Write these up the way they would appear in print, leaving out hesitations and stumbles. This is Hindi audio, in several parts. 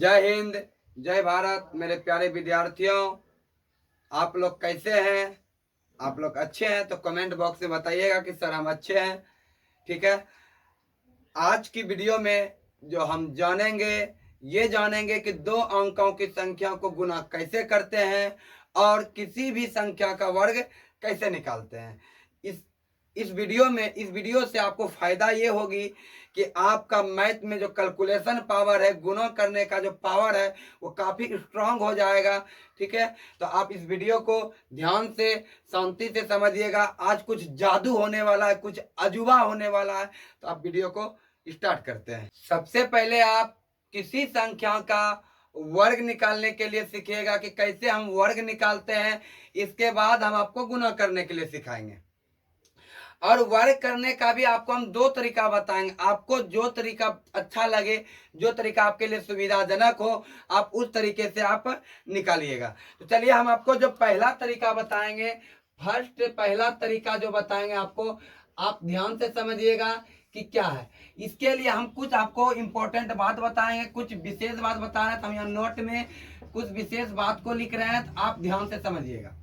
जय हिंद, जय भारत। मेरे प्यारे विद्यार्थियों, आप लोग कैसे हैं? आप लोग अच्छे हैं तो कमेंट बॉक्स में बताइएगा कि सर हम अच्छे हैं। ठीक है, आज की वीडियो में जो हम जानेंगे, ये जानेंगे कि दो अंकों की संख्या को गुना कैसे करते हैं और किसी भी संख्या का वर्ग कैसे निकालते हैं। इस वीडियो से आपको फायदा ये होगी कि आपका मैथ में जो कैलकुलेशन पावर है, गुणा करने का जो पावर है, वो काफ़ी स्ट्रांग हो जाएगा। ठीक है, तो आप इस वीडियो को ध्यान से, शांति से समझिएगा। आज कुछ जादू होने वाला है, कुछ अजूबा होने वाला है। तो आप वीडियो को स्टार्ट करते हैं। सबसे पहले आप किसी संख्या का वर्ग निकालने के लिए सीखिएगा कि कैसे हम वर्ग निकालते हैं। इसके बाद हम आपको गुणा करने के लिए सिखाएंगे और वर्ग करने का भी आपको हम दो तरीका बताएंगे। आपको जो तरीका अच्छा लगे, जो तरीका आपके लिए सुविधाजनक हो, आप उस तरीके से आप निकालिएगा। तो चलिए हम आपको जो पहला तरीका बताएंगे, पहला तरीका जो बताएंगे आपको, आप ध्यान से समझिएगा कि क्या है। इसके लिए हम कुछ आपको इंपॉर्टेंट बात बताएंगे, कुछ विशेष बात बता रहे हैं। तो हम यहाँ नोट में कुछ विशेष बात को लिख रहे हैं, तो आप ध्यान से समझिएगा।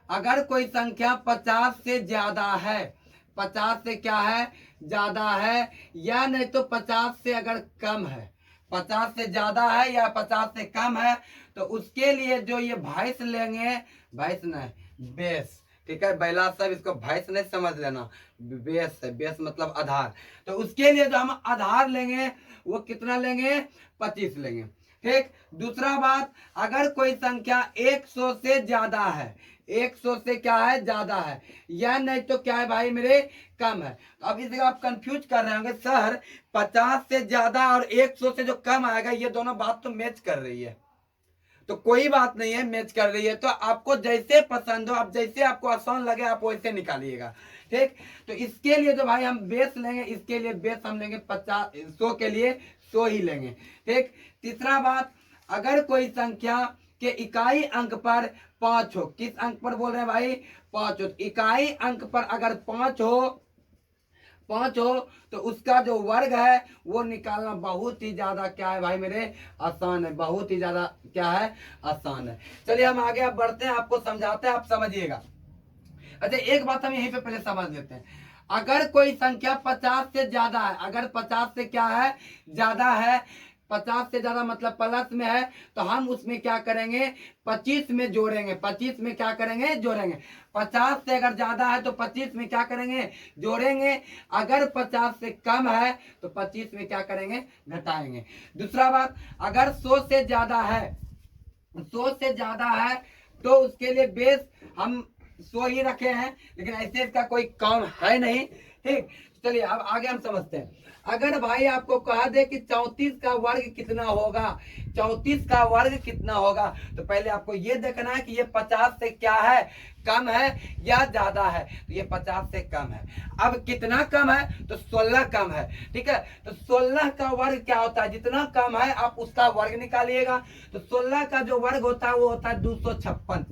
अगर कोई संख्या 50 से ज्यादा है, 50 से क्या है, ज्यादा है, या नहीं तो 50 से अगर कम है, 50 से ज्यादा है या 50 से कम है, तो उसके लिए जो ये भैंस लेंगे, भैंस नहीं बेस, ठीक है, बैला सब इसको भैंस नहीं समझ लेना, बेस है, बेस मतलब आधार। तो उसके लिए जो हम आधार लेंगे वो कितना लेंगे, 25 लेंगे। ठीक, दूसरा बात, अगर कोई संख्या 100 से ज्यादा है, 100 से क्या है, ज्यादा है, या नहीं तो क्या है भाई मेरे, कम है। तो अब इस जगह आप कंफ्यूज कर रहे होंगे, सर 50 से ज्यादा और 100 से जो कम आएगा, ये दोनों बात तो मैच कर रही है। तो कोई बात नहीं है, मैच कर रही है तो आपको जैसे पसंद हो, आप जैसे आपको आसान लगे आप वैसे निकालिएगा। ठीक, तो इसके लिए जो भाई हम बेस लेंगे, इसके लिए बेस हम लेंगे 50, 100 के लिए 100 ही लेंगे। ठीक, तीसरा बात, अगर कोई संख्या के इकाई अंक पर 5 हो, किस अंक पर बोल रहे हैं भाई, 5 हो, इकाई अंक पर अगर 5 हो तो उसका जो वर्ग है वो निकालना बहुत ही ज्यादा क्या है भाई मेरे, आसान है, बहुत ही ज्यादा क्या है, आसान है। चलिए हम आगे आप बढ़ते हैं, आपको समझाते हैं, आप समझिएगा। अच्छा, एक बात हम यहीं पे पहले समझ लेते हैं। अगर कोई संख्या 50 से ज्यादा है, अगर 50 से क्या है, ज्यादा है, 50 से ज्यादा मतलब प्लस में है, तो हम उसमें क्या करेंगे, 25 में जोड़ेंगे, 25 में क्या करेंगे, जोड़ेंगे। 50 से अगर ज्यादा है तो 25 में क्या करेंगे, जोड़ेंगे। अगर 50 से कम है तो 25 में क्या करेंगे, घटाएंगे। दूसरा बात, अगर 100 से ज्यादा है, 100 से ज्यादा है तो उसके लिए बेस हम 100 ही रखे हैं, लेकिन ऐसे इसका कोई काम है नहीं। ठीक, चलिए अब आगे हम समझते हैं। अगर भाई आपको कहा दे कि 34 का वर्ग कितना होगा, 34 का वर्ग कितना होगा, तो पहले आपको ये देखना है कि ये 50 से क्या है, कम है या ज्यादा है। तो ये 50 से कम है। अब कितना कम है, तो 16 कम है। ठीक है, तो 16 का वर्ग क्या होता है, जितना कम है आप उसका वर्ग निकालिएगा। तो 16 का जो वर्ग होता है वो होता है 256।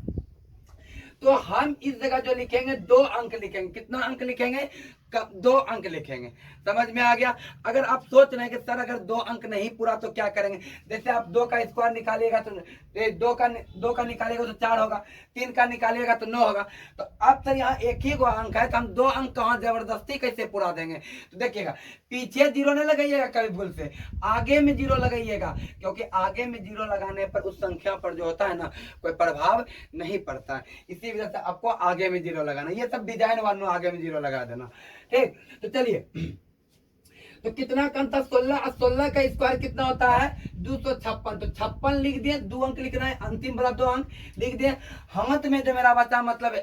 तो हम इस जगह जो लिखेंगे 2 अंक लिखेंगे। कितना अंक लिखेंगे, 2 अंक लिखेंगे। समझ में आ गया। अगर आप सोच रहे हैं कि सर अगर 2 अंक नहीं पूरा तो क्या करेंगे, जैसे आप 2 का स्क्वायर निकालिएगा तो 2 का निकालिएगा तो 4 होगा, 3 का निकालिएगा तो 9 होगा। तो अब सर यहाँ एक ही अंक है, तो हम 2 अंक कहाँ जबरदस्ती कैसे पूरा देंगे। तो देखिएगा, पीछे 0 नहीं लगाइएगा कभी भूल से, आगे में 0 लगाइएगा, क्योंकि आगे में 0 लगाने पर उस संख्या पर जो होता है ना, कोई प्रभाव नहीं पड़ता है। इसी वजह से आपको आगे में 0 लगाना, ये सब डिजाइन वालों आगे में 0 लगा देना। ठीक, तो चलिए, तो कितना कम था, 16, 16 का स्क्वायर कितना होता है, 256। तो 56 लिख दिए, 2 अंक लिखना है, अंतिम वाला 2 अंक लिख दिए। हाथ में जो मेरा बचा मतलब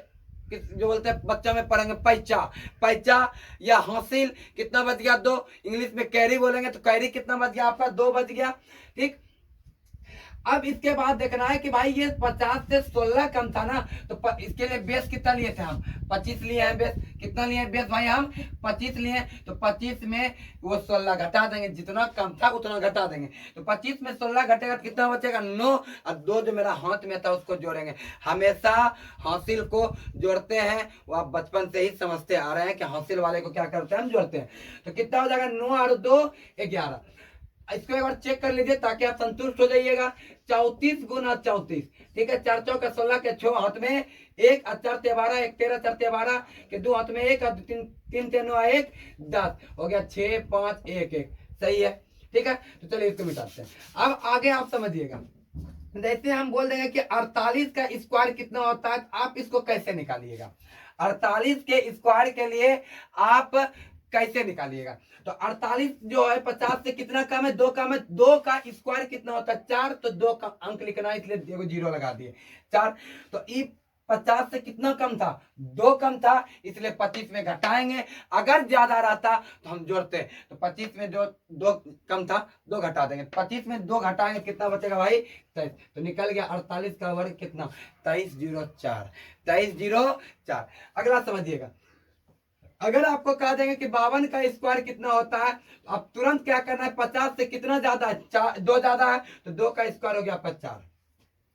जो बोलते हैं बच्चों में पढ़ेंगे पैचा, पैचा या हासिल, कितना बच गया, 2। इंग्लिश में कैरी बोलेंगे तो कैरी कितना बच गया आपका, 2 बच गया। ठीक, अब इसके बाद देखना है कि भाई ये 50 से 16 कम था ना, तो इसके लिए बेस कितना लिए थे हम, 25 लिए हैं बेस। कितना लिए बेस भाई, हम 25 लिए। तो 25 में वो 16 घटा देंगे, जितना कम था उतना घटा देंगे। तो 25 में 16 घटेगा तो कितना बचेगा, 9। और 2 जो मेरा हाथ में था उसको जोड़ेंगे। हमेशा हासिल को जोड़ते हैं, वो आप बचपन से ही समझते आ रहे हैं कि हासिल वाले को क्या करते हैं, हम जोड़ते हैं। तो कितना हो जाएगा, 9 और 2 11। इसको एक बार चेक कर लीजिए ताकि आप संतुष्ट हो जाइएगा। 34 गुना 34, ठीक है, 4 चौका 16 के 6 हाथ में एक, 4 ते 12, 1 13 4 ते 12 के 2 हाथ में 1 और 3 ते 9 1 10 हो गया 6 5 1 1, सही है, ठीक है। तो चलिए इसको मिटाते हैं। अब आगे आप समझिएगा, जैसे हम बोल देंगे कि 48 का स्क्वायर कितना होता है, आप इसको कैसे निकालिएगा। 48 के स्क्वायर के लिए आप कैसे निकालिएगा, तो 48 जो है 50 से कितना कम है, 2 कम है, 2 का स्क्वायर कितना होता है 4, तो 2 का अंक लिखना है, इसलिए देखो जीरो लगा दिए 4। तो ई 50 से कितना कम था, 2 कम था, इसलिए 25 में घटाएंगे। अगर ज्यादा रहता तो हम जोड़ते, तो 25 में जो 2 कम था 2 घटा देंगे, 25 में 2 घटाएंगे कितना बचेगा भाई 23। तो निकल गया 48 का वर्ग कितना 2304, 2304। अगला समझिएगा, अगर आपको कह देंगे कि 52 का स्क्वायर कितना होता है, तो आप तुरंत क्या करना है, 50 से कितना ज्यादा है, 2 ज्यादा है, तो 2 का स्क्वायर हो गया 50,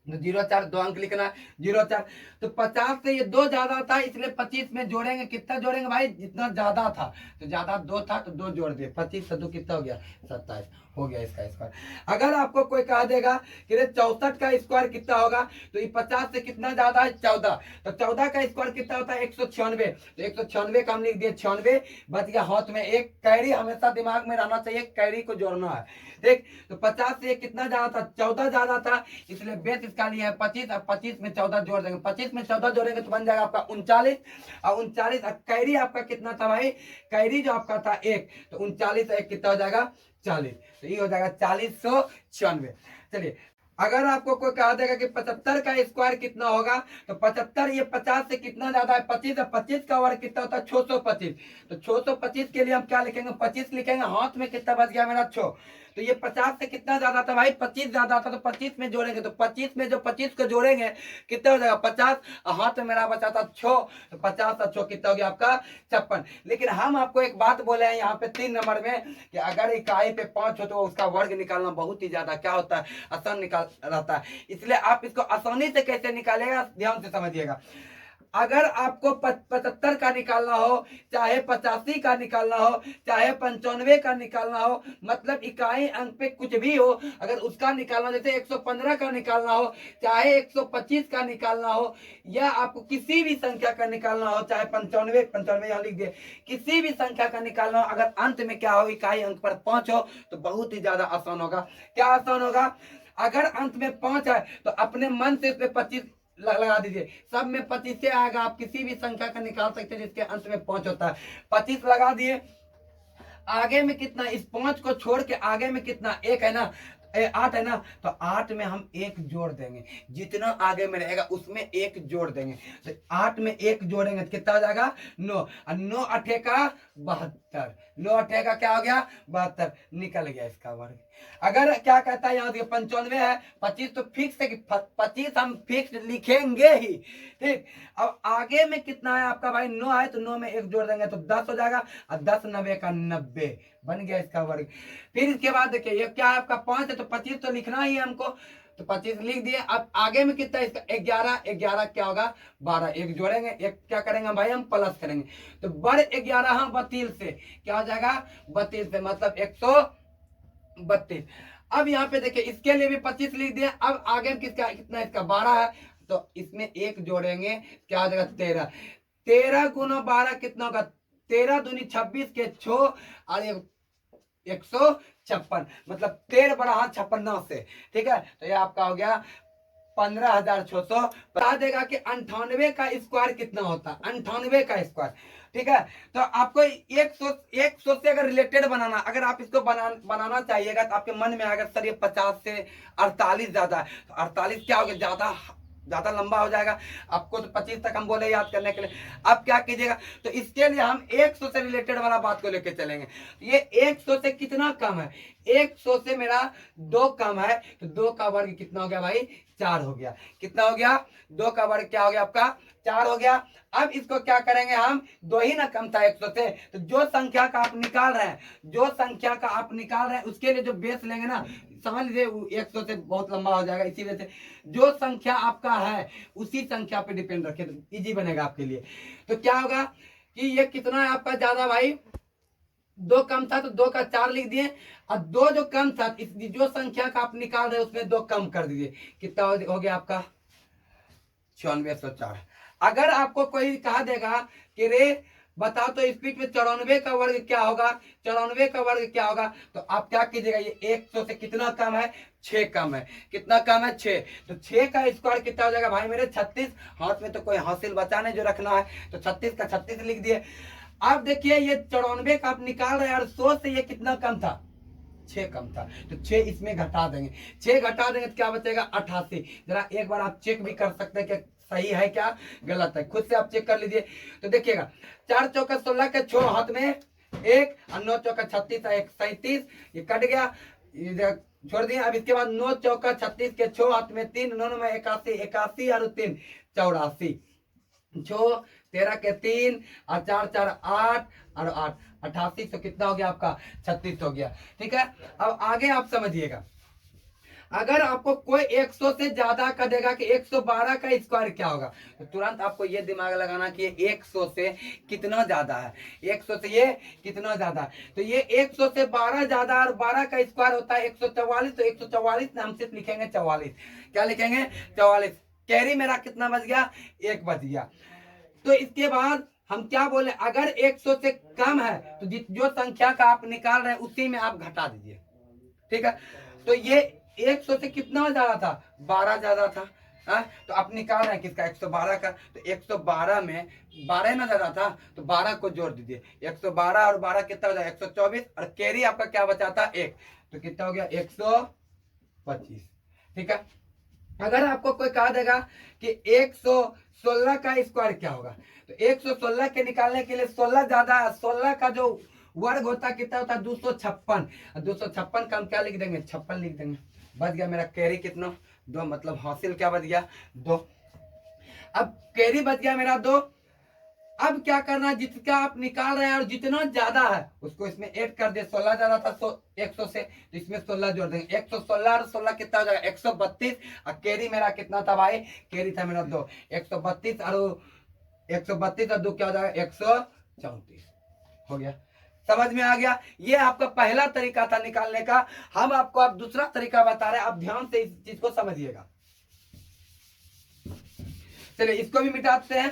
तो 04, 2 अंक लिखना है 04। तो 50 से ये 2 ज्यादा था, इसलिए 25 में जोड़ेंगे, कितना जोड़ेंगे भाई, जितना ज्यादा था, तो ज्यादा 2 था तो 2 जोड़ दिए, 25 से 2 कितना हो गया 27, हो गया इसका स्क्वायर। अगर आपको कोई कह देगा कि 64 का स्क्वायर कितना होगा, तो ये 50 से कितना ज्यादा है 14, तो 14 का स्क्वायर कितना होता है 196, तो 196 का हम लिख दिए 96, बच गया हाथ में एक, कैरी हमेशा दिमाग में रहना चाहिए, कैरी को जोड़ना है, ठीक। तो 50 से कितना ज्यादा था 14 ज्यादा था, इसलिए बेस इसका लिए है 25, और 25 में 14 जोड़ देंगे, 25 में 14 जोड़ेंगे तो बन जाएगा आपका 39, और 39 कैरी आपका कितना था भाई, कैरी जो आपका था 1, तो 39 1 कितना हो जाएगा 40, तो ये हो जाएगा 4096। चलिए, अगर आपको कोई कहा देगा कि 75 का स्क्वायर कितना होगा, तो 75 ये 50 से कितना ज्यादा है 25, और 25 का वर्ग कितना होता है 625, तो 625 के लिए हम क्या लिखेंगे 25 लिखेंगे, हाथ में कितना बच गया मेरा 6, तो ये 50 से कितना ज्यादा था भाई 25 ज्यादा था, तो 25 में जोड़ेंगे, तो 25 में जो 25 को जोड़ेंगे कितना हो जाएगा 50, और हाथ में मेरा बचा था 6, तो 50 और 6 कितना हो गया आपका 56। लेकिन हम आपको एक बात बोले हैं यहाँ पे 3 नंबर में, कि अगर इकाई पे 5 हो तो उसका वर्ग निकालना बहुत ही ज्यादा क्या होता है, आसान निकाल रहता है, इसलिए आप इसको आसानी से कैसे निकालेगा ध्यान से समझिएगा। अगर आपको 75 का निकालना हो, चाहे 85 का निकालना हो, चाहे 95 का निकालना हो, मतलब इकाई अंक पे कुछ भी हो, अगर उसका निकालना, जैसे 115 का निकालना हो, चाहे 125 का निकालना हो, या आपको किसी भी संख्या का निकालना हो, चाहे 95 यहाँ लिख दिए, किसी भी संख्या का निकालना हो, अगर अंत में क्या हो इकाई अंक पर 5 हो, तो बहुत ही ज्यादा आसान होगा। क्या आसान होगा, अगर अंत में 5 है तो अपने मन से इसमें 25 लगा दीजिए, सब में 25 से आएगा, आप किसी भी संख्या का निकाल सकते हैं जिसके अंत में 5 होता है, 25 लगा दिए। आगे में कितना, इस 5 को छोड़ के आगे में कितना 1 है ना, 8 है ना, तो 8 में हम 1 जोड़ देंगे, जितना आगे में रहेगा उसमें 1 जोड़ देंगे, तो 8 में 1 जोड़ेंगे तो कितना हो जाएगा 9, और 9 8 का 72, 9 8 का क्या हो गया 72, निकल गया इसका वर्ग। अगर क्या कहता है यहाँ 95 है, 25 तो फिक्स है कि 25 हम फिक्स लिखेंगे ही, ठीक। अब आगे में कितना है आपका भाई 9 है, तो 9 में 1 जोड़ देंगे तो 10 हो जाएगा, और 10 90 का 90 बन गया इसका वर्ग। फिर इसके बाद देखिए ये क्या है आपका 5 है, तो 25 तो लिखना ही है हमको, तो 25 लिख दिए। अब आगे में कितना इसका 11, 11 क्या होगा 12, 1 जोड़ेंगे, एक क्या करेंगे भाई हम प्लस करेंगे, तो बड़े 11 हम 32 से क्या हो जाएगा 32 से, मतलब 132। अब यहाँ पे देखिए इसके लिए भी 25 लिख दिया। अब आगे किसका कितना इसका 12 है, तो इसमें 1 जोड़ेंगे क्या हो जाएगा 13, 13 गुना 12 कितना होगा 13 दूनी 26 के 6 और 156, मतलब 13 बड़ा हाथ 56 से, ठीक है। तो ये आपका हो गया 15,600। बता देगा कि 98 का स्क्वायर कितना होता है, 98 का स्क्वायर, ठीक है। तो आपको 100 से अगर रिलेटेड बनाना, अगर आप इसको बनाना चाहिएगा, तो आपके मन में आएगा सर ये 50 से 48 ज्यादा है, तो 48 क्या हो गया ज्यादा लंबा हो जाएगा, आपको तो 25 तक हम बोले याद करने के लिए। अब क्या कीजिएगा, तो इसके लिए हम 100 से रिलेटेड वाला बात को लेके चलेंगे। ये 100 से कितना कम है, 100 से मेरा 2 कम है, तो 2 का वर्ग कितना हो गया भाई 4 हो गया, कितना हो गया 2 का वर्ग क्या हो गया आपका 4 हो गया। अब इसको क्या करेंगे हम, 2 ही ना कम था 100 से, तो जो संख्या का आप निकाल रहे हैं, जो संख्या का आप निकाल रहे हैं उसके लिए जो बेस लेंगे ना, समझ लीजिए 100 से बहुत लंबा हो जाएगा, इसी वजह से जो संख्या आपका है उसी संख्या पे डिपेंड रखे, तो इजी बनेगा आपके लिए। तो क्या होगा कि ये कितना है आपका ज्यादा भाई दो कम था तो दो का 4 लिख दिए, और दो जो कम था, इस जो संख्या का आप निकाल रहे हैं उसमें दो कम कर दीजिए। कितना हो गया आपका 9404। अगर आपको कोई कहा देगा कि रे बताओ तो स्पीड में 94 का वर्ग क्या होगा, 94 का वर्ग क्या होगा, तो आप क्या कीजिएगा, ये 100 से कितना कम है, 6 कम है। कितना कम है, 6। तो 6 का स्क्वायर कितना हो जाएगा भाई मेरे 36। हाथ में तो कोई हासिल बचा नहीं जो रखना है, तो 36 का 36 लिख दिए। अब देखिए ये 94 का आप निकाल रहे हैं और 100 से ये कितना कम था, 6 कम था, तो 6 इसमें घटा देंगे। 6 घटा देंगे तो क्या बचेगा 88। जरा एक बार आप चेक भी कर सकते हैं कि सही है क्या गलत है, खुद से आप चेक कर लीजिए। तो देखिएगा 4 चौका 16 के 6 हाथ में 1, और 9 चौका 36 1 37, ये कट गया, ये छोड़ दिए। अब इसके बाद 9 चौका 36 के 6 हाथ में 3, 9 में 81, 81 और 3 84, 6 13 के 3 और 4 4 8 और 8 88, तो कितना हो गया आपका 36 हो गया। ठीक है, अब आगे आप समझिएगा, अगर आपको कोई 100 से ज्यादा का देगा कि 112 का स्क्वायर क्या होगा, तो तुरंत आपको ये दिमाग लगाना कि 100 से कितना ज्यादा है, 100 से ये कितना ज्यादा है। तो ये 100 से 12 ज्यादा, और 12 का स्क्वायर होता है 144, तो 144 हम सिर्फ लिखेंगे 44। क्या लिखेंगे 44। कैरी मेरा कितना बच गया, 1 बच गया। तो इसके बाद हम क्या बोले, अगर 100 से कम है तो जो संख्या का आप निकाल रहे हैं उसी में आप घटा दीजिए। ठीक है, तो ये 100 से कितना ज्यादा था, 12 ज्यादा था। तो आप निकाल रहे हैं किसका, 112 का, तो 112 में 12 ना ज्यादा था, तो 12 को जोड़ दीजिए। 112 और 12 कितना हो जाएगा 124, और कैरी आपका क्या बचा था 1, तो कितना हो गया 125। ठीक है, अगर आपको कोई कहा देगा कि 116 का स्क्वायर क्या होगा, तो 116 के निकालने के लिए 16 ज्यादा, 16 का जो वर्ग होता कितना होता है 256, 256 का हम क्या लिख देंगे 56 लिख देंगे। बच गया मेरा कैरी कितना 2, मतलब हासिल क्या बच गया 2। अब कैरी बच गया मेरा 2। अब क्या करना है, जिसका आप निकाल रहे हैं और जितना ज्यादा है उसको इसमें ऐड कर दे। 16 ज्यादा था 100 से, तो इसमें 16 जोड़ देंगे। 116 और 16 कितना हो जाएगा 132, और कैरी मेरा कितना था भाई, कैरी था मेरा 2। 132 और 132 और 2 क्या हो जाएगा 134 हो गया। समझ में आ गया, ये आपका पहला तरीका था निकालने का। हम आपको अब दूसरा तरीका बता रहे हैं, आप ध्यान से इस चीज को समझिएगा। चलिए इसको भी मिटाते हैं।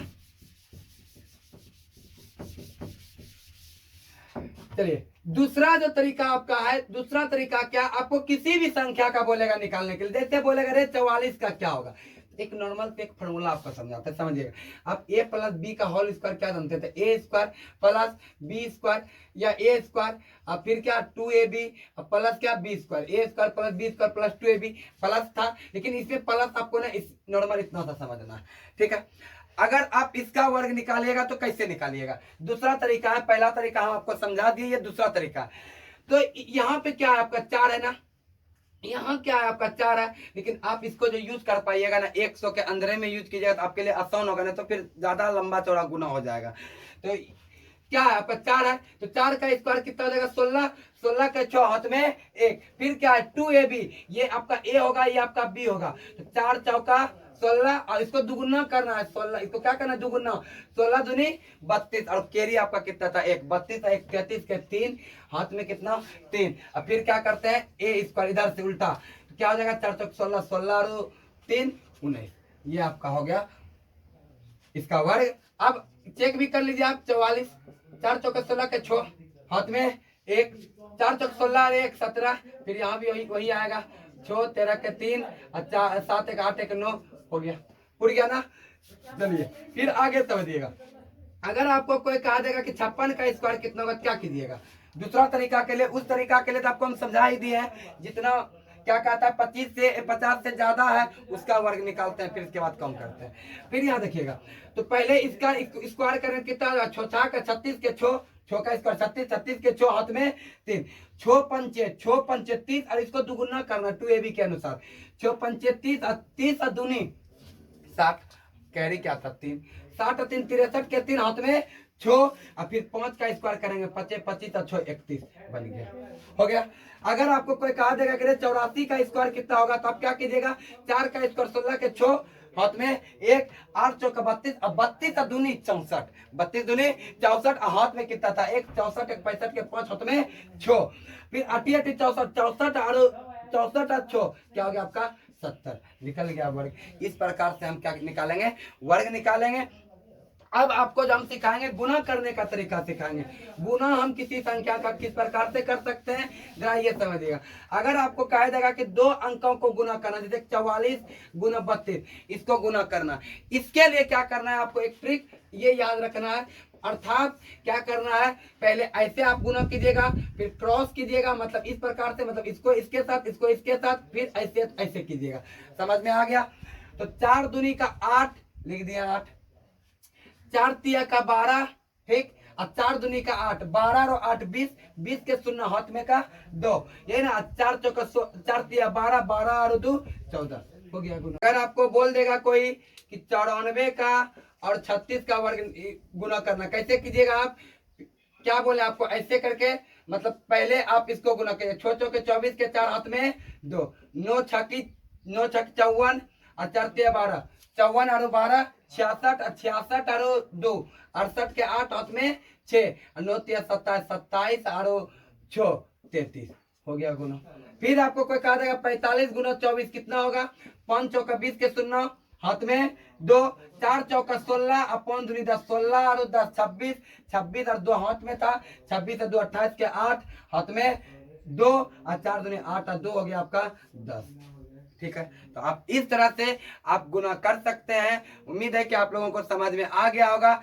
चलिए दूसरा जो तरीका आपका है, दूसरा तरीका क्या, आपको किसी भी संख्या का बोलेगा निकालने के लिए, जैसे बोलेगा रे 44 का क्या होगा, एक नॉर्मल एक फॉर्मूला आपको समझाते हैं, समझिएगा। आप a प्लस बी का होल स्क्वायर क्या जानते थे, A square plus B square, या ए स्क्वायर और फिर क्या 2ab प्लस क्या B square, A square plus B square plus 2ab plus था, लेकिन इसमें प्लस आपको ना इस नॉर्मल इतना सा समझना है। ठीक है, अगर आप इसका वर्ग निकालिएगा तो कैसे निकालिएगा, दूसरा तरीका है। पहला तरीका हम आपको समझा दिए, ये दूसरा तरीका है। तो यहाँ पे क्या है आपका 4 है ना, यहाँ क्या है आपका 4 है, लेकिन आप इसको जो यूज कर पाइएगा ना 100 के अंदर में यूज कीजिएगा तो आपके लिए आसान होगा, ना तो फिर ज्यादा लंबा चौड़ा गुना हो जाएगा। तो क्या है आपका 4 है, तो 4 का स्क्वायर कितना हो जाएगा 16, 16 के 6 हाथ में 1, फिर क्या है 2ab, ये आपका a होगा ये आपका b होगा, तो 4 चौका 16, और इसको दुगुना करना है 16, इसको क्या करना है दुगुना, 16 दूनी 32, और कैरी आपका कितना था 1, 32 1 33 के 3 हाथ में कितना 3, और फिर क्या करते हैं ए स्क्वायर इधर से उल्टा, तो क्या हो जाएगा 4 चौक 16, 16 और 3 19, ये आपका हो गया इसका वर्ग। अब चेक भी कर लीजिए आप 44, 4 चौक 16 के 6 हाथ में 1, 4 चौक 16 और 1 17, फिर यहाँ भी वही आएगा 6 13 के 3 और 7 1 8 1 9 हो गया, उड़ गया ना। चलिए फिर आगे समझिएगा, अगर आपको कोई कहा देगा कि 56 का स्क्वायर कितना होगा, क्या कीजिएगा दूसरा तरीका के लिए, उस तरीका के लिए तो आपको हम समझा ही दिए हैं। जितना क्या कहता है 25 से 50 से ज्यादा है उसका वर्ग निकालते हैं, फिर इसके बाद कम करते हैं। फिर यहाँ देखिएगा, तो पहले इसका स्क्वायर करें कितना होगा, 6 का 36 के 6 का स्क्वायर 36, 36 के 6 हाथ में 3, 6 पंचे 30, और इसको दुगुना करना 2ab के अनुसार, 6 पंचे 30 और 30 और दूनी 60, कैरी क्या था 3, 60 और 3 63 के 3 हाथ में 6, और फिर 5 का स्क्वायर करेंगे 5 25 और 6 31 बन गया, हो गया। अगर आपको कोई कहा देगा कि 84 का स्क्वायर कितना होगा, तो आप क्या कीजिएगा 4 का स्क्वायर 16 के 6 हाथ में एक, 8 चौका 32, अब 32 और दूनी 64, 32 दूनी 64, हाथ में कितना था, एक 64, एक 65 के 5, हाथ में 6, फिर 8 8 64, 64 और 64 और 6 क्या हो गया आपका 70, निकल गया वर्ग। इस प्रकार से हम क्या निकालेंगे, वर्ग निकालेंगे। अब आपको जो हम सिखाएंगे गुना करने का तरीका सिखाएंगे। गुना हम किसी संख्या का किस प्रकार से कर सकते हैं, जरा ये समझिएगा। अगर आपको कहा जाएगा कि 2 अंकों को गुना करना, जैसे 44 गुना 32, इसको गुना करना, इसके लिए क्या करना है, आपको एक ट्रिक ये याद रखना है। अर्थात क्या करना है, पहले ऐसे आप गुना कीजिएगा, फिर क्रॉस कीजिएगा, मतलब इस प्रकार से, मतलब इसको इसके साथ, इसको इसके साथ, फिर ऐसे ऐसे कीजिएगा। समझ में आ गया? तो 4 दूनी का 8 लिख दिया, 8, 4 तिया का 12, ठीक, और 4 दूनी का 8, 12 और 8 20, 20 के शून्य हाथ में का 2, ये ना 4 चौका 4 तिया 12, 12 और 2 14, हो गया गुना। अगर आपको बोल देगा कोई कि 94 का और 36 का वर्ग गुना करना, कैसे कीजिएगा आप, क्या बोले आपको, ऐसे करके, मतलब पहले आप इसको गुना करिए, 6 चौके 24 के 4 हाथ में 2, 9 छक्की 54 और 4 तिया 12, 54 और 12 66, और 66 और 2 68 के 8 हाथ में 6, 9 तिया 27, 27 और 6 33, हो गया गुना। फिर आपको कोई कहा जाएगा 45 गुना 24 कितना होगा, 5 चौका 20 के शून्य हाथ में 2, 4 चौका 16, अपन दूनी 10, 16 और 10 26, 26 और 2 हाथ में था, 26 और 2 28 के 8 हाथ में 2, और 4 दूनी 8 और 2 हो गया आपका 10। ठीक है, तो आप इस तरह से आप गुना कर सकते हैं। उम्मीद है कि आप लोगों को समझ में आ गया होगा।